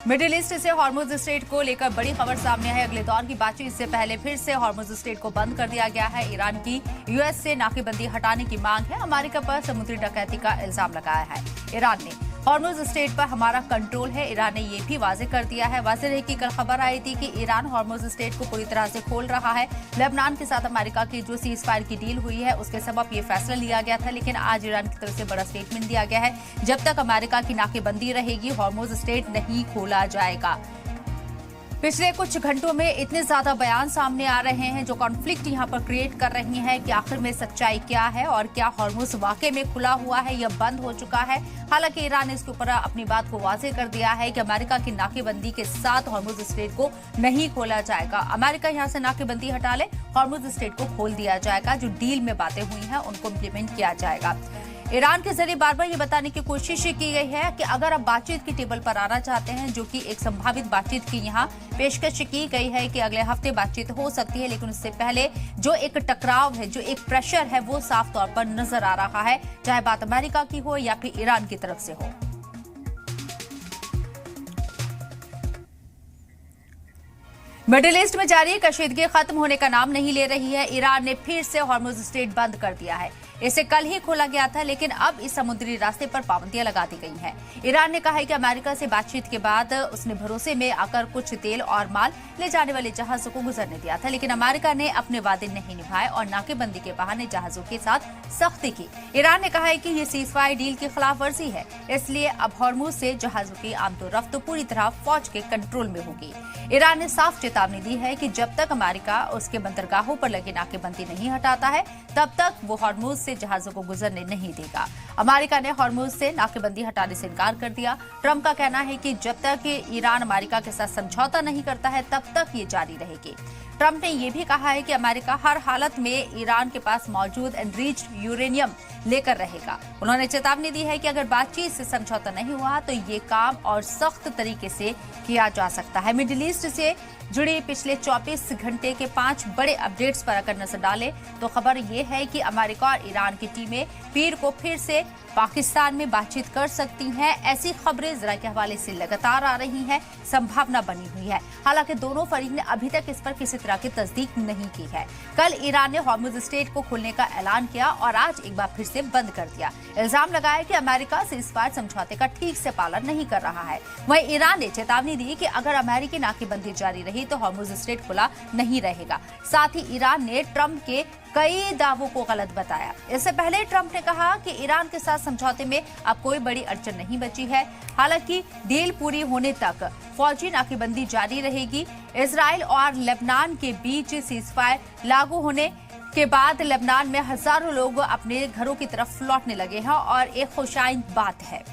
Middle east से Hormuz strait को लेकर बड़ी खबर सामने है। अगले दौर की बातचीत से पहले फिर से हॉर्मुज स्ट्रेट को बंद कर दिया गया है। ईरान की यूएस से नाकेबंदी हटाने की मांग है। अमेरिका पर समुद्री डकैती का इल्जाम लगाया है ईरान ने। हॉर्मुज स्ट्रेट पर हमारा कंट्रोल है, ईरान ने ये भी वाज़ेह कर दिया है। वाज़ेह रहे कि कल खबर आई थी कि ईरान हॉर्मुज स्ट्रेट को पूरी तरह से खोल रहा है। लेबनान के साथ अमेरिका की जो सीज फायर की डील हुई है उसके सबब ये फैसला लिया गया था, लेकिन आज ईरान की तरफ से बड़ा स्टेटमेंट दिया गया है। जब तक अमेरिका की नाकेबंदी रहेगी हॉर्मुज स्ट्रेट नहीं खोला जाएगा। पिछले कुछ घंटों में इतने ज्यादा बयान सामने आ रहे हैं जो कॉन्फ्लिक्ट यहां पर क्रिएट कर रही हैं कि आखिर में सच्चाई क्या है और क्या हॉर्मुज वाकई में खुला हुआ है या बंद हो चुका है। हालांकि ईरान ने इसके ऊपर अपनी बात को वाज़ेह कर दिया है कि अमेरिका की नाकेबंदी के साथ हॉर्मुज स्ट्रेट को नहीं खोला जाएगा। अमेरिका यहां से नाकेबंदी हटा ले, हॉर्मुज स्ट्रेट को खोल दिया जाएगा। जो डील में बातें हुई हैं उनको इम्प्लीमेंट किया जाएगा। ईरान के जरिए बार बार ये बताने की कोशिश की गई है कि अगर आप बातचीत की टेबल पर आना चाहते हैं, जो कि एक संभावित बातचीत की यहाँ पेशकश की गई है कि अगले हफ्ते बातचीत हो सकती है, लेकिन उससे पहले जो एक टकराव है, जो एक प्रेशर है, वो साफ तौर पर नजर आ रहा है, चाहे बात अमेरिका की हो या फिर ईरान की तरफ से हो। मिडिल ईस्ट में जारी कशीदगी खत्म होने का नाम नहीं ले रही है। ईरान ने फिर से हॉर्मुज स्ट्रेट बंद कर दिया है। इसे कल ही खोला गया था, लेकिन अब इस समुद्री रास्ते पर पाबंदियां लगा दी गई हैं। ईरान ने कहा है कि अमेरिका से बातचीत के बाद उसने भरोसे में आकर कुछ तेल और माल ले जाने वाले जहाजों को गुजरने दिया था, लेकिन अमेरिका ने अपने वादे नहीं निभाए और नाकेबंदी के बहाने जहाजों के साथ सख्ती की। ईरान ने कहा है कि ये सीजफायर डील की खिलाफ वर्जी है, इसलिए अब हॉर्मुज से जहाजों की आमदोरफ्त पूरी तरह फौज के कंट्रोल में होगी। ईरान ने साफ चेतावनी दी है कि जब तक अमेरिका उसके बंदरगाहों पर लगी नाकेबंदी नहीं हटाता है, तब तक वो हॉर्मुज से जहाजों को गुजरने नहीं देगा। अमेरिका ने हॉर्मुज से नाकेबंदी हटाने से इनकार कर दिया। ट्रंप का कहना है कि जब तक ईरान अमेरिका के साथ समझौता नहीं करता है, तब तक ये जारी रहेगी। ट्रंप ने यह भी कहा है कि अमेरिका हर हालत में ईरान के पास मौजूद एनरिच्ड यूरेनियम लेकर रहेगा। उन्होंने चेतावनी दी है कि अगर बातचीत से समझौता नहीं हुआ तो ये काम और सख्त तरीके से किया जा सकता है। मिडिल ईस्ट से जुड़ी पिछले 24 घंटे के 5 बड़े अपडेट्स पर अगर नजर डालें तो खबर यह है कि अमेरिका और ईरान की टीमें पीर को फिर से पाकिस्तान में बातचीत कर सकती हैं। ऐसी खबरें जरा के हवाले से लगातार आ रही हैं, संभावना बनी हुई है। हालांकि दोनों फरीक ने अभी तक इस पर किसी तरह की तस्दीक नहीं की है। कल ईरान ने हॉर्मुज स्ट्रेट को खोलने का ऐलान किया और आज एक बार फिर से बंद कर दिया। इल्जाम लगाया कि अमेरिका सीजफायर समझौते का ठीक से पालन नहीं कर रहा है। वहीं ईरान ने चेतावनी दी कि अगर अमेरिकी नाकेबंदी जारी रही तो हॉर्मुज स्ट्रेट खुला नहीं रहेगा। साथ ही ईरान ने ट्रंप के कई दावों को गलत बताया। इससे पहले ट्रंप ने कहा कि ईरान के साथ समझौते में अब कोई बड़ी अड़चन नहीं बची है। हालांकि डील पूरी होने तक फौजी नाकेबंदी जारी रहेगी। इजराइल और लेबनान के बीच सीजफायर लागू होने के बाद लेबनान में हजारों लोग अपने घरों की तरफ लौटने लगे हैं और एक खुशाइन बात है।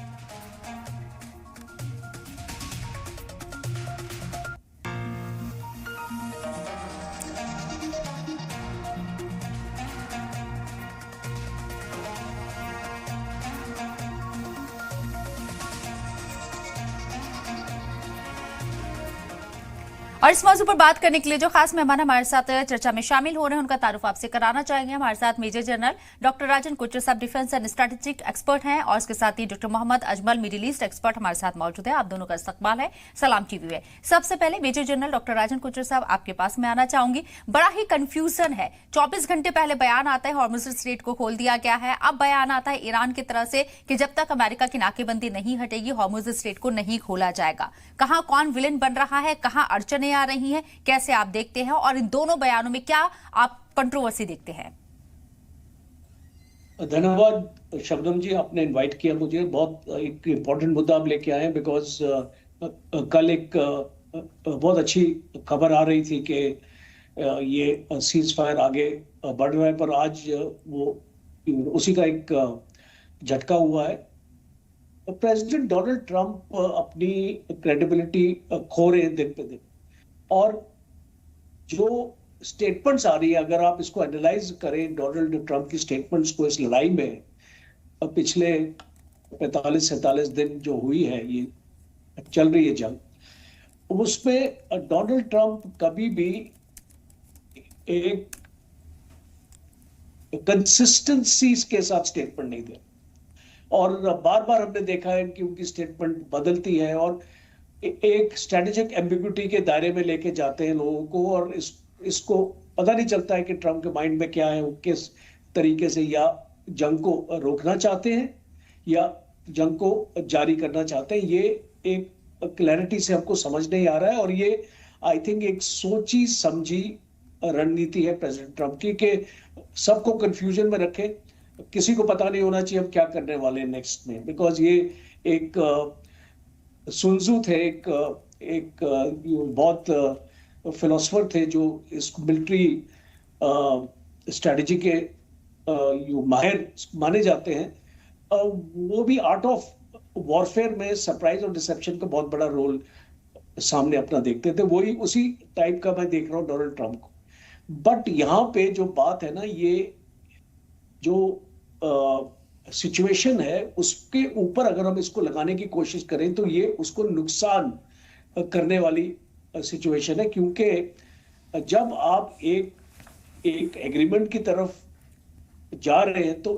और इस मौजू पर बात करने के लिए जो खास मेहमान हमारे साथ चर्चा में शामिल हो रहे हैं उनका तारुफ आपसे कराना चाहेंगे। हमारे साथ major general doctor Rajan Kochhar साहब डिफेंस एंड स्ट्रेटेजिक एक्सपर्ट हैं और इसके साथ ही doctor Mohammad Ajmal middle east expert हमारे साथ मौजूद है। आप दोनों का इस्तकबाल है सलाम टीवी में। सबसे पहले major general doctor Rajan Kochhar साहब आपके पास मैं आना चाहूंगी। बड़ा ही कंफ्यूजन है। 24 घंटे पहले बयान आता है हॉर्मुज स्ट्रेट को खोल दिया गया है, अब बयान आता है ईरान की तरफ से कि जब तक अमेरिका की नाकेबंदी नहीं हटेगी हॉर्मुज स्ट्रेट को नहीं खोला जाएगा। कहां कौन विलेन बन रहा है, कहां अड़चने आ रही हैं, कैसे आप देखते हैं और इन दोनों बयानों में क्या आप कंट्रोवर्सी देखते हैं? धन्यवाद शबनम जी, आपने इनवाइट किया मुझे। बहुत एक इम्पोर्टेंट मुद्दा आप लेके आए हैं बिकॉज कल एक बहुत अच्छी खबर आ रही थी कि ये सीज फायर आगे बढ़ रहा है, पर आज वो उसी का एक झटका हुआ है। प्रेसिडेंट डोनाल्ड ट्रंप अपनी क्रेडिबिलिटी खो रहे हैं दिन पे दिन, और जो स्टेटमेंट्स आ रही है, अगर आप इसको एनालाइज करें डोनाल्ड ट्रंप की स्टेटमेंट्स को इस लड़ाई में पिछले 45-47 दिन जो हुई है, ये चल रही है जंग, उसमें डोनाल्ड ट्रंप कभी भी एक कंसिस्टेंसी के साथ स्टेटमेंट नहीं दे, और बार बार हमने देखा है कि उनकी स्टेटमेंट बदलती है। और एक स्ट्रेटेजिक एम्बिग्युइटी के दायरे में लेके जाते हैं लोगों को, और इसको पता नहीं चलता है कि ट्रम्प के माइंड में क्या है, वो किस तरीके से या जंग को रोकना चाहते हैं या जंग को जारी करना चाहते हैं। ये एक क्लैरिटी से हमको समझ नहीं आ रहा है, और ये आई थिंक एक सोची समझी रणनीति है प्रेसिडेंट ट्रम्प की कि सबको कंफ्यूजन में रखे, किसी को पता नहीं होना चाहिए हम क्या करने वाले हैं नेक्स्ट में। बिकॉज ये एक सुनजू थे, एक बहुत फिलोसफर थे जो इस मिलिट्री स्ट्रेटजी के माहिर माने जाते हैं। वो भी आर्ट ऑफ वॉरफेयर में सरप्राइज और डिसेप्शन का बहुत बड़ा रोल सामने अपना देखते थे। वही उसी टाइप का मैं देख रहा हूँ डोनाल्ड ट्रम्प को। बट यहाँ पे जो बात है ना, ये जो सिचुएशन है उसके ऊपर अगर हम इसको लगाने की कोशिश करें तो ये उसको नुकसान करने वाली सिचुएशन है, क्योंकि जब आप एक एग्रीमेंट की तरफ जा रहे हैं तो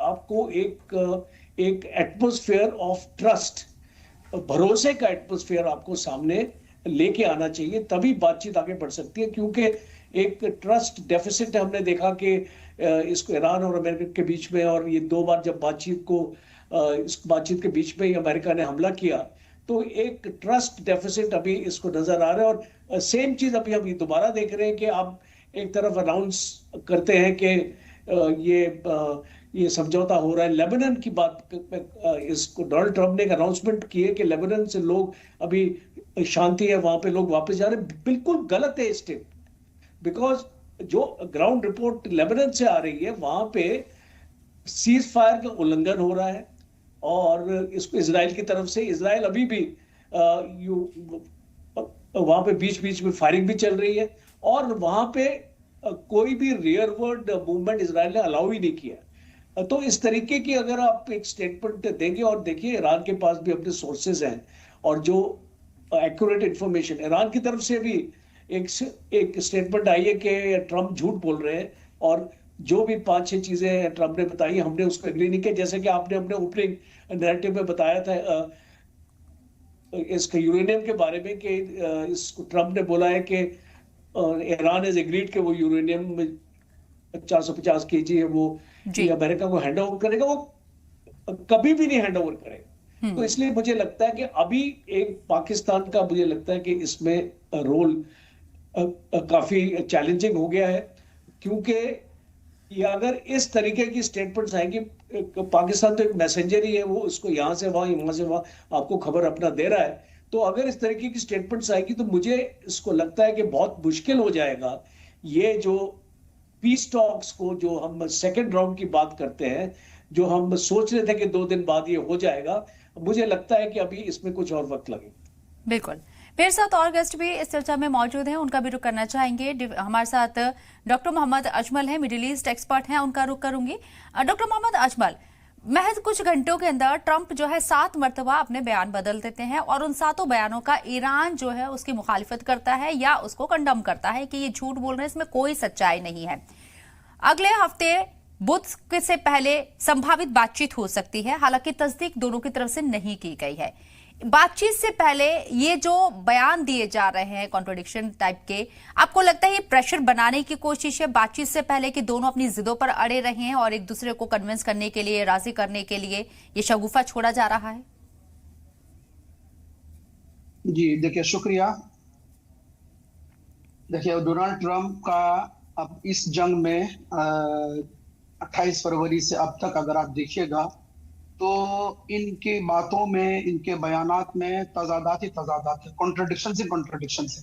आपको एक एटमॉस्फेयर ऑफ ट्रस्ट, भरोसे का एटमॉस्फेयर आपको सामने लेके आना चाहिए, तभी बातचीत आगे बढ़ सकती है। क्योंकि एक ट्रस्ट डेफिसिट है, हमने देखा कि इसको ईरान और अमेरिका के बीच में, और ये 2 बार जब इस बातचीत के बीच में ही अमेरिका ने हमला किया, तो एक ट्रस्ट डेफिसिट अभी इसको नजर आ रहा है। और सेम चीज अभी हम दोबारा देख रहे हैं कि आप एक तरफ अनाउंस करते हैं कि ये समझौता हो रहा है। लेबनान की बात, इसको डोनाल्ड ट्रम्प ने एक अनाउंसमेंट की है कि लेबनान से लोग अभी शांति है, वहां पे लोग वापस जा रहे हैं। बिल्कुल गलत है स्टेप, बिकॉज जो ग्राउंड रिपोर्ट लेबनान से आ रही है वहां पे सीज फायर का उल्लंघन हो रहा है, और इसको इजराइल की तरफ से, इजराइल अभी भी वहां पे बीच बीच में फायरिंग भी चल रही है, और वहां पे कोई भी रियरवर्ड मूवमेंट इजराइल ने अलाउ ही नहीं किया। तो इस तरीके की अगर आप एक स्टेटमेंट देंगे, और देखिए ईरान के पास भी अपने सोर्सेज हैं, और जो एक्यूरेट इंफॉर्मेशन ईरान की तरफ से भी एक स्टेटमेंट आई है कि ट्रम्प झूठ बोल रहे हैं, और जो भी 5-6 चीजें ट्रम्प ने बताई हमने उसको एग्री नहीं किया। जैसे कि आपने अपने ओपनिंग नैरेटिव में बताया था इसके यूरेनियम के बारे में कि इसको ट्रम्प ने बोला है कि ईरान इज एग्रीड कि वो यूरेनियम में 450 केजी है वो अमेरिका को हैंड ओवर करेगा, वो कभी भी नहीं हैंड ओवर करेगा। तो इसलिए मुझे लगता है कि अभी एक पाकिस्तान का, मुझे लगता है कि इसमें रोल काफी चैलेंजिंग हो गया है, क्योंकि ये अगर इस तरीके की स्टेटमेंट्स आएंगी, पाकिस्तान तो एक मैसेंजर ही है, वो उसको यहाँ से वहां आपको खबर अपना दे रहा है। तो अगर इस तरीके की स्टेटमेंट्स आएगी तो मुझे इसको लगता है कि बहुत मुश्किल हो जाएगा ये जो पीस टॉक्स को, जो हम सेकेंड राउंड की बात करते हैं, जो हम सोच रहे थे कि 2 दिन बाद ये हो जाएगा, मुझे लगता है कि अभी इसमें कुछ और वक्त लगेगा। बिल्कुल। मेरे साथ और गेस्ट भी इस चर्चा में मौजूद हैं, उनका भी रुख करना चाहेंगे। हमारे साथ डॉक्टर मोहम्मद अजमल हैं, मिडिल ईस्ट एक्सपर्ट हैं, उनका रुख करूंगी। डॉक्टर मोहम्मद अजमल, महज कुछ घंटों के अंदर ट्रंप जो है 7 मरतबा अपने बयान बदल देते हैं, और उन 7 बयानों का ईरान जो है उसकी मुखालिफत करता है या उसको कंडम करता है कि ये झूठ बोल रहे हैं, इसमें कोई सच्चाई नहीं है। अगले हफ्ते बुध से पहले संभावित बातचीत हो सकती है, हालांकि तस्दीक दोनों की तरफ से नहीं की गई है। बातचीत से पहले ये जो बयान दिए जा रहे हैं कॉन्ट्रडिक्शन टाइप के, आपको लगता है ये प्रेशर बनाने की कोशिश है बातचीत से पहले कि दोनों अपनी जिदों पर अड़े रहे हैं और एक दूसरे को कन्विंस करने के लिए, राजी करने के लिए ये शगुफा छोड़ा जा रहा है? जी देखिए, शुक्रिया। देखिए, डोनाल्ड ट्रंप का अब इस जंग में 28 फरवरी से अब तक अगर आप देखिएगा तो इनकी बातों में, इनके बयानात में तजादात ही तजादात है, कॉन्ट्रडिक्शन से कॉन्ट्रडिक्शन से।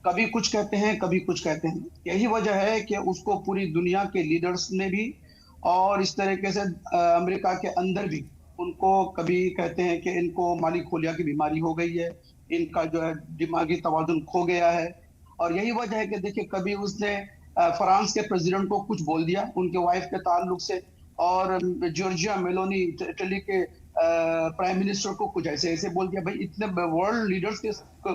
कभी कुछ कहते हैं, कभी कुछ कहते हैं। यही वजह है कि उसको पूरी दुनिया के लीडर्स ने भी, और इस तरीके से अमेरिका के अंदर भी, उनको कभी कहते हैं कि इनको माली खोलिया की बीमारी हो गई है, इनका जो है दिमागी तवाजुन खो गया है। और यही वजह है कि देखिए, कभी उसने फ्रांस के प्रेसिडेंट को कुछ बोल दिया उनके वाइफ के ताल्लुक से, और जॉर्जिया मेलोनी इटली के प्राइम मिनिस्टर को कुछ ऐसे बोल दिया। भाई, इतने वर्ल्ड लीडर्स के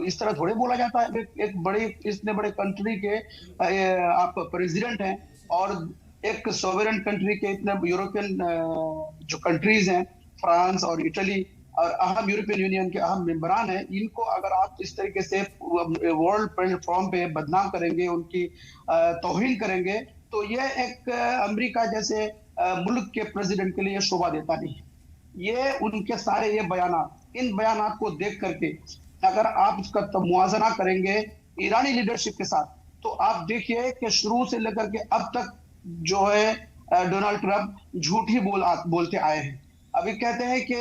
इस तरह थोड़े बोला जाता है। एक बड़े, इतने बड़े कंट्री के आप प्रेसिडेंट हैं, और एक सोवरेन कंट्री के, इतने यूरोपियन जो कंट्रीज हैं, फ्रांस और इटली और अहम यूरोपियन यूनियन के अहम मेंबरान हैं, इनको अगर आप इस तरीके से वर्ल्ड प्लेटफॉर्म पे बदनाम करेंगे, उनकी तौहीन करेंगे, तो यह एक अमेरिका जैसे मुल्क के प्रेसिडेंट के लिए शोभा देता नहीं है। ये उनके सारे ये बयानात, इन बयानात को देख करके अगर आप इसका मुआवजा करेंगे ईरानी लीडरशिप के साथ, तो आप देखिए कि शुरू से लेकर के अब तक जो है डोनाल्ड ट्रंप झूठ ही बोलते आए हैं। अभी कहते हैं कि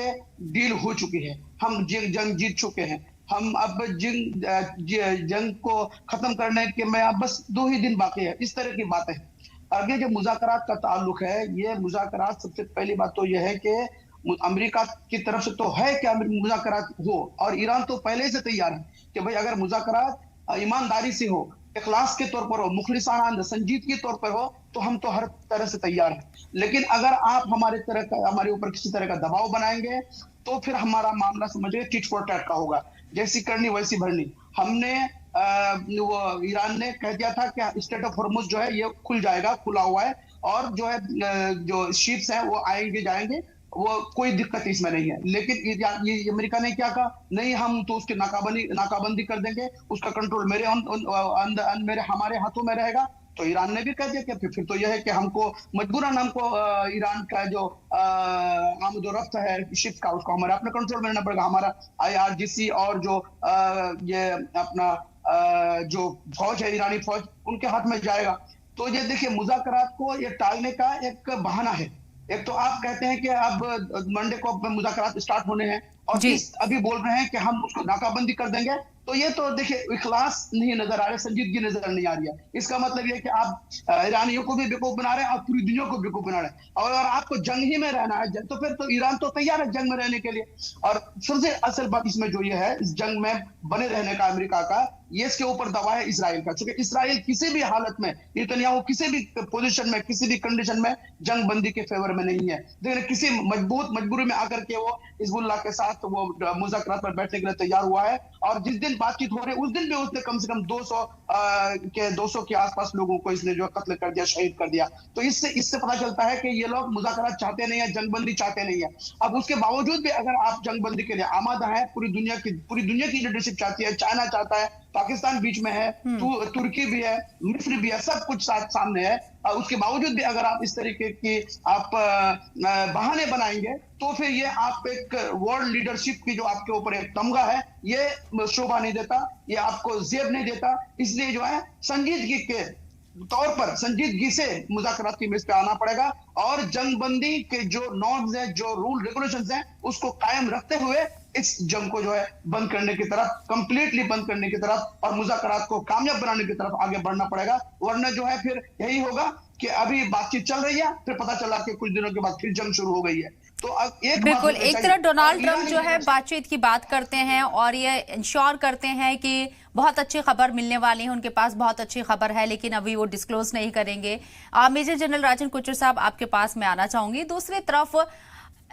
डील हो चुकी है, हम जंग जीत चुके हैं, हम अब जंग को खत्म करने के में अब बस 2 ही दिन बाकी है, इस तरह की बातें हैं। आगे जो मुज़ाकरात का ताल्लुक है, ये मुज़ाकरात सबसे पहली बात तो यह है कि अमेरिका की तरफ से तो है कि मुज़ाकरात हो, और ईरान तो पहले से तैयार है कि भाई अगर मुज़ाकरात ईमानदारी से हो, इखलास के तौर पर हो, मुखलिसाना संजीदगी के तौर पर हो, तो हम तो हर तरह से तैयार हैं। लेकिन अगर आप हमारे ऊपर किसी तरह का दबाव बनाएंगे, तो फिर हमारा मामला समझिए टिट फॉर टैट का होगा, जैसी करनी वैसी भरनी। हमने वो ईरान ने कह दिया था कि स्ट्रेट ऑफ हॉर्मुज जो है ये खुल जाएगा, खुला हुआ है, और जो है जो शिप्स हैं वो आएंगे जाएंगे, वो कोई दिक्कत इसमें नहीं है। लेकिन ये अमेरिका ने क्या कहा, नहीं हम तो उसकी नाकाबंदी कर देंगे, उसका कंट्रोल मेरे हमारे हाथों में रहेगा। तो ईरान ने भी कह दिया कि फिर तो यह है कि हमको मजबूरन ईरान का जो आमदोरफ्त है शिप का, उसको हमारे अपने कंट्रोल में रहना पड़ेगा। हमारा IRGC और जो ये अपना जो फौज है, ईरानी फौज, उनके हाथ में जाएगा। तो ये देखिए मुज़ाकरात को ये टालने का एक बहाना है। एक तो आप कहते हैं कि अब मंडे को मुज़ाकरात स्टार्ट होने हैं, और अभी बोल रहे हैं कि हम उसको नाकाबंदी कर देंगे। तो ये तो देखिए इखलास नहीं नजर आ रहा है, संजीदगी नजर नहीं आ रही है। इसका मतलब ये कि आप ईरानियों को भी बेवकूफ बना रहे हैं और पूरी दुनिया को बेवकूफ बना रहे हैं। और अगर आपको जंग ही में रहना है, तो फिर तो ईरान तो तैयार है जंग में रहने के लिए। और सबसे असल बात इसमें जो ये है, इस जंग में बने रहने का अमेरिका का, ये इसके ऊपर दबाव है इसराइल का, क्योंकि इसराइल किसी भी हालत में, नेतन्याहू किसी भी पोजीशन में, किसी भी कंडीशन में जंग बंदी के फेवर में नहीं है। लेकिन किसी मजबूरी में आकर के वो हिजबुल्लाह के साथ वो मुज़ाकरात पर बैठने के लिए तैयार हुआ है। और जिस दिन बातचीत हो रही है, उस दिन भी उसने कम से कम 200 के आसपास लोगों को इसने जो कत्ल कर दिया, शहीद कर दिया। तो इससे पता चलता है कि ये लोग मुज़ाकरात चाहते नहीं है, जंगबंदी चाहते नहीं है। अब उसके बावजूद भी अगर आप जंगबंदी के लिए आमादा है, पूरी दुनिया की लीडरशिप चाहती है, चाइना चाहता है, पाकिस्तान बीच में है, तुर्की भी है, मिस्र भी है, सब कुछ सामने है। उसके बावजूद भी अगर आप इस तरीके की आप बहाने बनाएंगे, तो फिर ये आप एक वर्ल्ड लीडरशिप की जो आपके ऊपर एक तमगा है, ये शोभा नहीं देता, ये आपको जेब नहीं देता। इसलिए जो है संजीदगी के तौर पर, संजीदगी से मुज़ाकरात की मेज पे आना पड़ेगा, और जंगबंदी के जो नॉर्म्स हैं, जो रूल रेगुलेशंस हैं, उसको कायम रखते हुए इस जंग को जो है बंद करने की तरफ, कंप्लीटली बंद करने की तरफ, और मुज़ाकरात को कामयाब बनाने की तरफ आगे बढ़ना पड़ेगा। वरना जो है फिर यही होगा कि अभी बातचीत चल रही है, फिर पता चला कि कुछ दिनों के बाद फिर जंग शुरू हो गई है। तो अब बिल्कुल, एक तरफ डोनाल्ड ट्रंप जो है बातचीत की बात करते हैं और ये इंश्योर करते हैं कि बहुत अच्छी खबर मिलने वाली है, उनके पास बहुत अच्छी खबर है, लेकिन अभी वो डिस्क्लोज नहीं करेंगे। मेजर जनरल राजन कोचर साहब, आपके पास मैं आना चाहूंगी। दूसरी तरफ,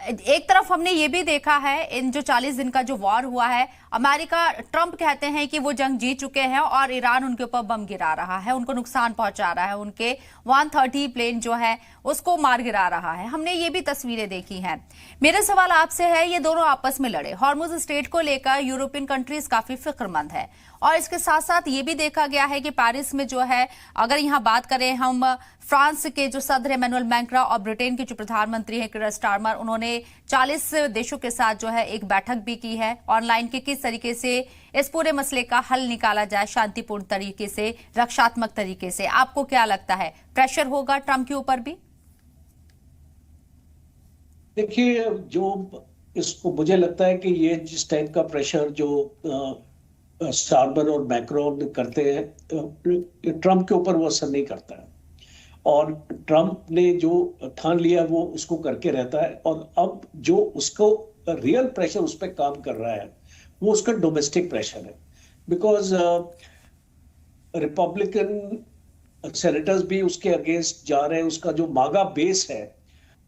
एक तरफ हमने ये भी देखा है, इन जो 40 दिन का जो वॉर हुआ है, अमेरिका, ट्रंप कहते हैं कि वो जंग जीत चुके हैं और ईरान उनके ऊपर बम गिरा रहा है, उनको नुकसान पहुंचा रहा है, उनके 130 प्लेन जो है उसको मार गिरा रहा है। हमने ये भी तस्वीरें देखी हैं। मेरा सवाल आपसे है, ये दोनों आपस में लड़े, हॉर्मुज स्ट्रेट को लेकर यूरोपियन कंट्रीज काफी फिक्रमंद है, और इसके साथ साथ ये भी देखा गया है कि पेरिस में जो है, अगर यहाँ बात करें हम, फ्रांस के जो सदर इमैनुअल मैक्रों और ब्रिटेन के जो प्रधानमंत्री हैं कीर स्टारमर, उन्होंने 40 देशों के साथ जो है एक बैठक भी की है ऑनलाइन, कि किस तरीके से इस पूरे मसले का हल निकाला जाए शांतिपूर्ण तरीके से, रक्षात्मक तरीके से। आपको क्या लगता है, प्रेशर होगा ट्रंप के ऊपर भी? देखिए, जो इसको मुझे लगता है कि ये जिस टाइप का प्रेशर जो स्टारमर और मैक्रोन करते हैं, ट्रंप के ऊपर वो असर नहीं करता है। और ट्रंप ने जो ठान लिया वो उसको करके रहता है, और अब जो उसको रियल प्रेशर उस पर काम कर रहा है वो उसका डोमेस्टिक प्रेशर है। बिकॉज रिपब्लिकन सेनेटर्स भी उसके अगेंस्ट जा रहे हैं, उसका जो मागा बेस है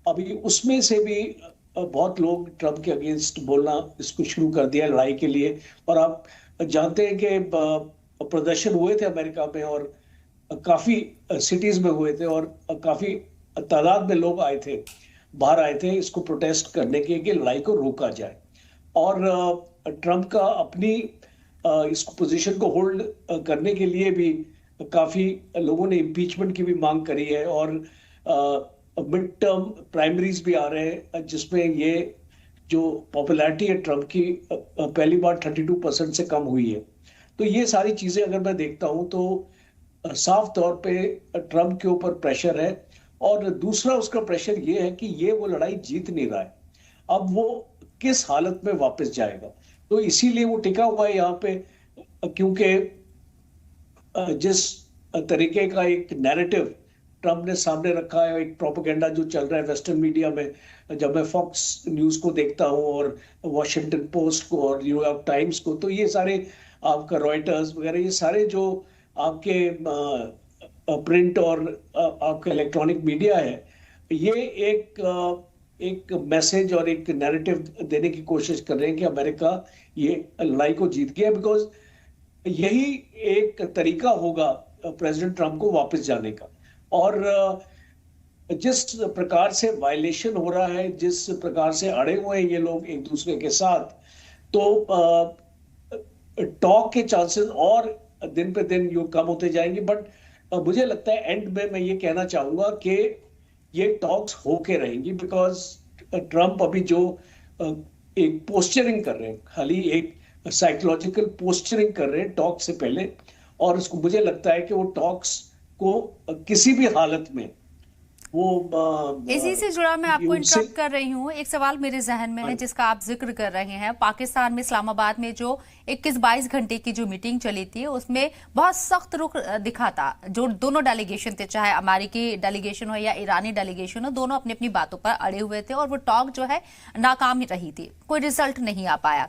अभी, उसमें से भी बहुत लोग ट्रंप के अगेंस्ट बोलना इसको शुरू कर दिया लड़ाई के लिए। और आप जानते हैं कि प्रदर्शन हुए थे अमेरिका में, और काफी सिटीज में हुए थे, और काफी तादाद में लोग आए थे, बाहर आए थे इसको प्रोटेस्ट करने के कि लड़ाई को रोका जाए। और ट्रम्प का अपनी इस पोजीशन को होल्ड करने के लिए भी काफी लोगों ने इम्पीचमेंट की भी मांग करी है, और मिड टर्म प्राइमरीज भी आ रहे हैं जिसमें ये जो पॉपुलैरिटी है ट्रम्प की पहली बार 32% से कम हुई है। तो ये सारी चीजें अगर मैं देखता हूं तो साफ तौर पे ट्रम्प के ऊपर प्रेशर है, और दूसरा उसका प्रेशर ये है कि ये वो लड़ाई जीत नहीं रहा है, अब वो किस हालत में वापस जाएगा। तो इसीलिए वो टिका हुआ है यहाँ पे, क्योंकि जिस तरीके का एक नैरेटिव ट्रम्प ने सामने रखा है, एक प्रोपेगेंडा जो चल रहा है वेस्टर्न मीडिया में, जब मैं फॉक्स न्यूज को देखता हूँ और वॉशिंगटन पोस्ट को और न्यूयॉर्क टाइम्स को, तो ये सारे आपका रॉयटर्स वगैरह, ये सारे जो आपके प्रिंट और आपका इलेक्ट्रॉनिक मीडिया है, ये एक मैसेज और एक नैरेटिव देने की कोशिश कर रहे हैं कि अमेरिका ये लड़ाई को जीत गया, बिकॉज यही एक तरीका होगा प्रेसिडेंट ट्रम्प को वापस जाने का। और जिस प्रकार से वायलेशन हो रहा है, जिस प्रकार से अड़े हुए हैं ये लोग एक दूसरे के साथ, तो टॉक के चांसेस और दिन पे दिन यूं कम होते जाएंगे। बट मुझे लगता है एंड में मैं ये कहना चाहूंगा कि ये टॉक्स होके रहेंगी, बिकॉज ट्रम्प अभी जो एक पोस्चरिंग कर रहे हैं, खाली एक साइकोलॉजिकल पोस्चरिंग कर रहे हैं टॉक से पहले, और उसको मुझे लगता है कि वो टॉक्स को किसी भी हालत में वो इसी से जुड़ा मैं आपको इंटरप्ट कर रही हूँ। एक सवाल मेरे जहन में है जिसका आप जिक्र कर रहे हैं। पाकिस्तान में इस्लामाबाद में जो 21-22 घंटे की जो मीटिंग चली थी उसमें बहुत सख्त रुख दिखा था। जो दोनों डेलीगेशन थे, चाहे अमेरिकी डेलीगेशन हो या ईरानी डेलीगेशन हो, दोनों अपनी अपनी बातों पर अड़े हुए थे और वो टॉक जो है नाकाम ही रही थी, कोई रिजल्ट नहीं आ पाया।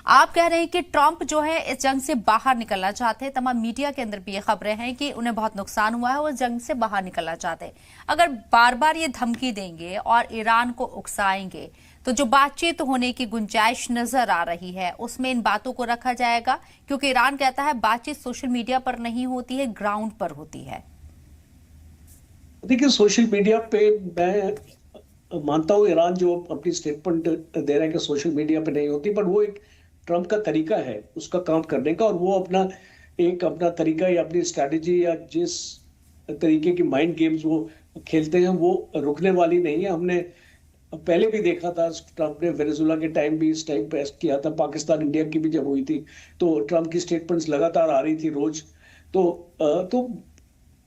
आप कह रहे हैं कि ट्रंप जो है इस जंग से बाहर निकलना चाहते हैं। तमाम मीडिया के अंदर भी ये खबरें हैं कि उन्हें बहुत नुकसान हुआ है, वो जंग से बाहर निकलना चाहते हैं। अगर बार बार ये धमकी देंगे और ईरान को उकसाएंगे तो जो बातचीत होने की गुंजाइश नजर आ रही है उसमें इन बातों को रखा जाएगा, क्योंकि ईरान कहता है बातचीत सोशल मीडिया पर नहीं होती है, ग्राउंड पर होती है। देखिए, सोशल मीडिया पे मैं मानता हूं ईरान जो अपनी स्टेटमेंट दे रहा है कि सोशल मीडिया पे नहीं होती, बट वो एक ट्रम्प का तरीका है उसका काम करने का, और वो अपना तरीका या अपनी स्ट्रैटेजी या जिस तरीके की माइंड गेम्स वो खेलते हैं वो रुकने वाली नहीं है। हमने पहले भी देखा था, ट्रम्प ने वेनेजुएला के टाइम भी इस टाइम पे किया था, पाकिस्तान इंडिया की भी जब हुई थी तो ट्रम्प की स्टेटमेंट्स लगातार आ रही थी रोज। तो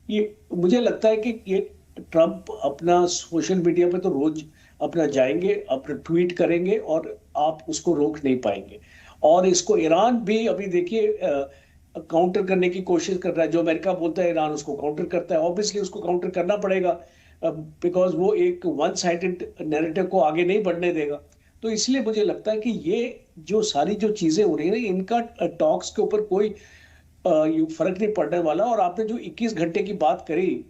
ये मुझे लगता है कि ये ट्रम्प अपना सोशल मीडिया पे तो रोज अपना जाएंगे, अपना ट्वीट करेंगे और आप उसको रोक नहीं पाएंगे। और इसको ईरान भी अभी देखिए काउंटर करने की कोशिश कर रहा है। जो अमेरिका बोलता है ईरान उसको काउंटर करता है। ऑब्वियसली उसको काउंटर करना पड़ेगा, बिकॉज वो एक वन साइडेड नैरेटिव को आगे नहीं बढ़ने देगा। तो इसलिए मुझे लगता है कि ये जो सारी जो चीजें हो रही है इनका टॉक्स के ऊपर कोई फर्क नहीं पड़ने वाला। और आपने जो 21 घंटे की बात करी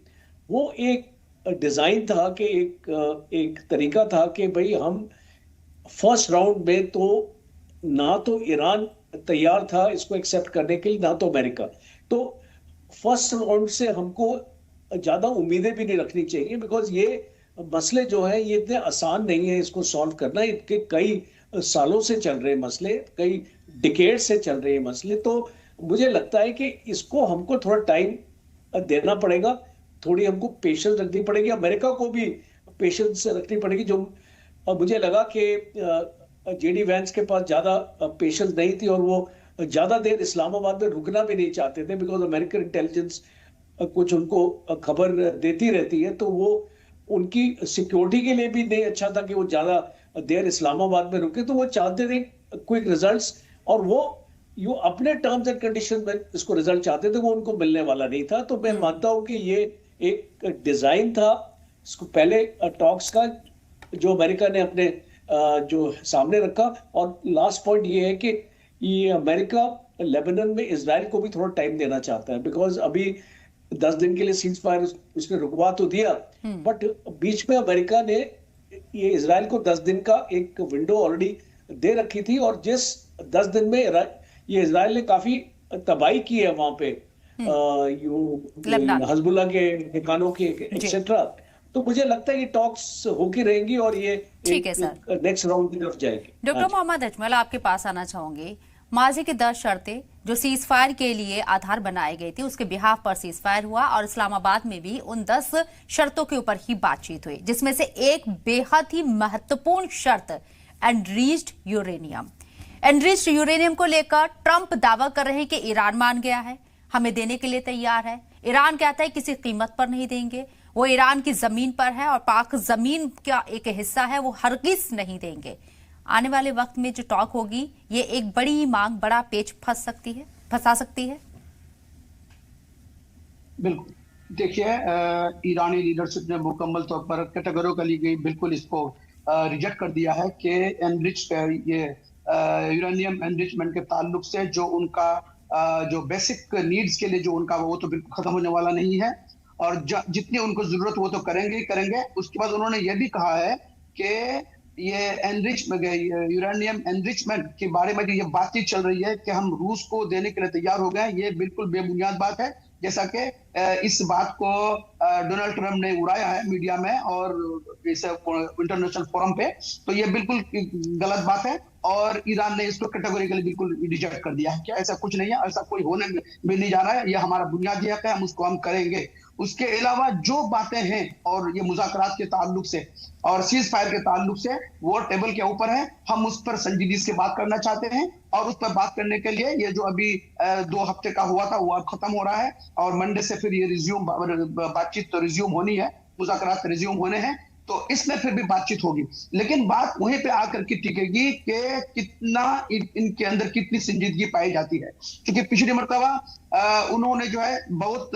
वो एक डिजाइन था कि एक तरीका था कि भाई हम फर्स्ट राउंड में तो ना तो ईरान तैयार था इसको एक्सेप्ट करने के लिए, ना तो अमेरिका। तो फर्स्ट राउंड से हमको ज्यादा उम्मीदें भी नहीं रखनी चाहिए, बिकॉज ये मसले जो है ये इतने आसान नहीं है इसको सॉल्व करना। इनके कई सालों से चल रहे मसले, कई डिकेड से चल रहे मसले। तो मुझे लगता है कि इसको हमको थोड़ा टाइम देना पड़ेगा, थोड़ी हमको पेशेंस रखनी पड़ेगी, अमेरिका को भी पेशेंस रखनी पड़ेगी। जो मुझे लगा कि जेडी वैंस के पास ज्यादा पेशेंस नहीं थी और वो ज्यादा देर इस्लामाबाद में रुकना भी नहीं चाहते थे, बिकॉज अमेरिकन इंटेलिजेंस कुछ उनको खबर देती रहती है, तो वो उनकी सिक्योरिटी के लिए भी नहीं अच्छा था कि वो ज्यादा देर इस्लामाबाद में रुके। तो वो चाहते थे क्विक रिजल्ट्स, और वो यो अपने टर्म्स एंड कंडीशन में इसको रिजल्ट चाहते थे, वो उनको मिलने वाला नहीं था। तो मैं मानता हूं कि ये एक डिजाइन था इसको पहले टॉक्स का जो अमेरिका ने अपने जो सामने रखा। और लास्ट पॉइंट ये है कि ये अमेरिका लेबनान में इजराइल को भी थोड़ा टाइम देना चाहता है, बिकॉज अभी 10 दिन के लिए सीज फायर उसने रुकवा तो दिया, बट बीच में अमेरिका ने ये इजराइल को 10 दिन का एक विंडो ऑलरेडी दे रखी थी, और जिस 10 दिन में ये इजराइल ने काफी तबाही की है वहां पे हिजबुल्लाह के ठिकानों के एक्सेट्रा। तो मुझे लगता है कि टॉक्स होती रहेंगी और ये ठीक है सर, नेक्स्ट राउंड की तरफ जाएगी। डॉक्टर मोहम्मद अजमल, आपके पास आना चाहूंगी। माजी की 10 शर्तें जो सीज फायर के लिए आधार बनाई गई थी, उसके बिहाफ पर सीज फायर हुआ और इस्लामाबाद में भी उन 10 शर्तों के ऊपर ही बातचीत हुई, जिसमें से एक बेहद ही महत्वपूर्ण शर्त एनरिच्ड यूरेनियम। एनरिच्ड यूरेनियम को लेकर ट्रंप दावा कर रहे हैं कि ईरान मान गया है, हमें देने के लिए तैयार है। ईरान कहता है किसी कीमत पर नहीं देंगे, वो ईरान की जमीन पर है और पाक जमीन का एक हिस्सा है, वो हरगिज नहीं देंगे। आने वाले वक्त में जो टॉक होगी, ये एक बड़ी मांग, बड़ा पेच फंसा सकती है। बिल्कुल, देखिए ईरानी लीडरशिप ने मुकम्मल तौर पर कैटेगोरिकली बिल्कुल इसको रिजेक्ट कर दिया है कि ये यूरेनियम एनरिचमेंट के ताल्लुक से जो उनका जो बेसिक नीड्स के लिए जो उनका वो तो बिल्कुल खत्म होने वाला नहीं है और जितनी उनको जरूरत वो तो करेंगे ही करेंगे। उसके बाद उन्होंने ये भी कहा है कि ये यूरेनियम एनरिचमेंट के बारे में जो ये बातचीत चल रही है कि हम रूस को देने के लिए तैयार हो गए, ये बिल्कुल बेबुनियाद बात है। जैसा कि इस बात को डोनाल्ड ट्रंप ने उड़ाया है मीडिया में और इस इंटरनेशनल फोरम पे, तो ये बिल्कुल गलत बात है और ईरान ने इसको कैटेगोरिकली बिल्कुल रिजेक्ट कर दिया है कि ऐसा कुछ नहीं है, ऐसा कोई होने भी नहीं जा रहा है, ये हमारा बुनियादी हक है, हम उसको हम करेंगे। उसके अलावा जो बातें हैं और ये मुज़ाकरात के ताल्लुक से और सीज फायर के ताल्लुक से वो टेबल के ऊपर है, हम उस पर संजीदगी से बात करना चाहते हैं और उस पर बात करने के लिए ये जो अभी 2 हफ्ते का हुआ था वो अब खत्म हो रहा है और मंडे से फिर ये बातचीत तो रिज्यूम होनी है, मुज़ाकरात रिज्यूम होने हैं, तो इसमें फिर भी बातचीत होगी। लेकिन बात वहीं पे आकर के टिकेगी कि कितना इनके अंदर कितनी संजीदगी पाई जाती है, क्योंकि पिछली मर्तबा उन्होंने जो है बहुत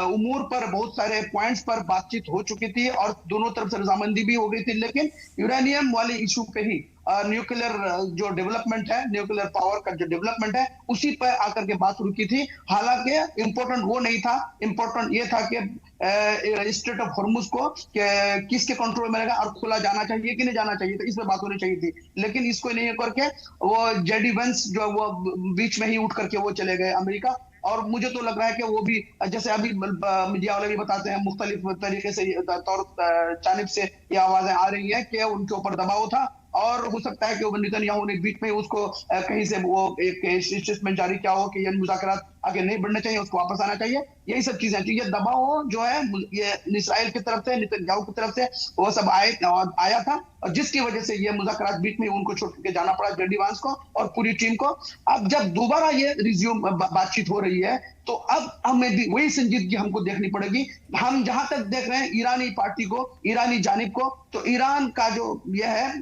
उमूर पर बहुत सारे पॉइंट्स पर बातचीत हो चुकी थी और दोनों तरफ से रजामंदी भी हो गई थी, लेकिन यूरेनियम वाले इशू पे ही न्यूक्लियर जो डेवलपमेंट है, न्यूक्लियर पावर का जो डेवलपमेंट है, उसी पर आकर के बात रुकी थी। हालांकि इंपॉर्टेंट वो नहीं था, इंपॉर्टेंट ये था कि स्ट्रेट ऑफ हॉर्मुज को किसके कंट्रोल में रहेगा और खुला जाना चाहिए कि नहीं जाना चाहिए, तो इस पर बात होनी चाहिए थी। लेकिन इसको नहीं करके वो जेडी वेंस जो वो बीच में ही उठ करके वो चले गए अमेरिका, और मुझे तो लग रहा है कि वो भी जैसे अभी मीडिया वाले भी बताते हैं मुख्तलिफ तरीके से तौर जानिब से ये आवाजें आ रही है कि उनके ऊपर दबाव था और हो सकता है कि वो नेतन्याहू ने बीच में उसको कहीं से वो एक स्टेटमेंट जारी किया हो कि ये मुज़ाकरात आगे नहीं बढ़ने चाहिए, उसको वापस आना चाहिए। यही सब चीजें, ये दबाव जो है ये इस्राइल की तरफ से, नेतन्याहू की तरफ से वो सब आया था और जिसकी वजह से ये मुज़ाकरात बीच में उनको छोड़ के जाना पड़ा, जेडी वांस को और पूरी टीम को। अब जब दोबारा ये रिज्यूम बातचीत हो रही है तो अब हमें भी वही संजीदगी हमको देखनी पड़ेगी। हम जहां तक देख रहे हैं ईरानी पार्टी को, ईरानी जानिब को, तो ईरान का जो ये है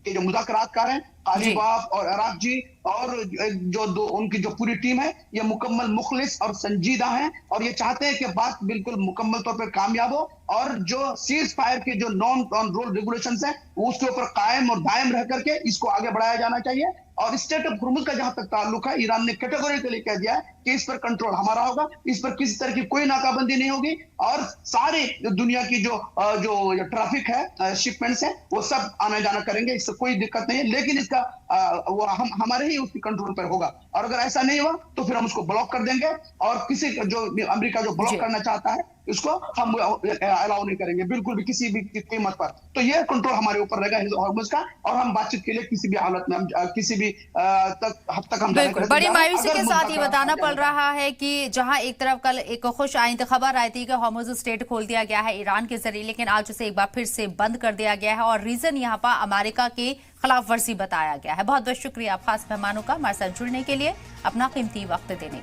कि जो मुज़ाकरातकार हैं कालीबाफ और अराकजी और जो उनकी जो पूरी टीम है, ये मुकम्मल मुखलिस और संजीदा हैं और ये चाहते हैं कि बात बिल्कुल मुकम्मल तौर पर कामयाब हो और जो सीज फायर के जो नॉन ऑन रोल रेगुलेशंस हैं वो उसके ऊपर कायम और दायम रह करके इसको आगे बढ़ाया जाना चाहिए। और स्टेट ऑफ हॉर्मुज का जहां तक ताल्लुक है, ईरान ने कैटेगोरिकली कह दिया है कि इस पर कंट्रोल हमारा होगा, इस पर किसी तरह की कोई नाकाबंदी नहीं होगी और सारे दुनिया की जो ट्रैफिक है, शिपमेंट्स है, वो सब आना जाना करेंगे, इससे कोई दिक्कत नहीं है। लेकिन इसका वो हमारे ही उसकी कंट्रोल पर होगा और अगर ऐसा नहीं हुआ तो फिर हम उसको ब्लॉक कर देंगे और किसी जो अमेरिका जो ब्लॉक करना चाहता है इसको हम अलाउ नहीं करेंगे बिल्कुल भी किसी भी कीमत पर। तो ये कंट्रोल हमारे ऊपर रहेगा हॉर्मुज का और हम बातचीत के लिए किसी भी हालत में किसी भी हद तक हम बिल्कुल। बड़ी मायूसी के साथ ये बताना पड़ रहा है कि जहां एक तरफ कल एक खुश आइंद खबर आई थी कि हॉर्मुज स्ट्रेट खोल दिया गया है ईरान के जरिए, लेकिन आज उसे एक बार फिर से बंद कर दिया गया है और रीजन यहाँ पर अमेरिका की खिलाफ वर्जी बताया गया है। बहुत बहुत शुक्रिया आप खास मेहमानों का हमारे साथ जुड़ने के लिए, अपना कीमती वक्त देने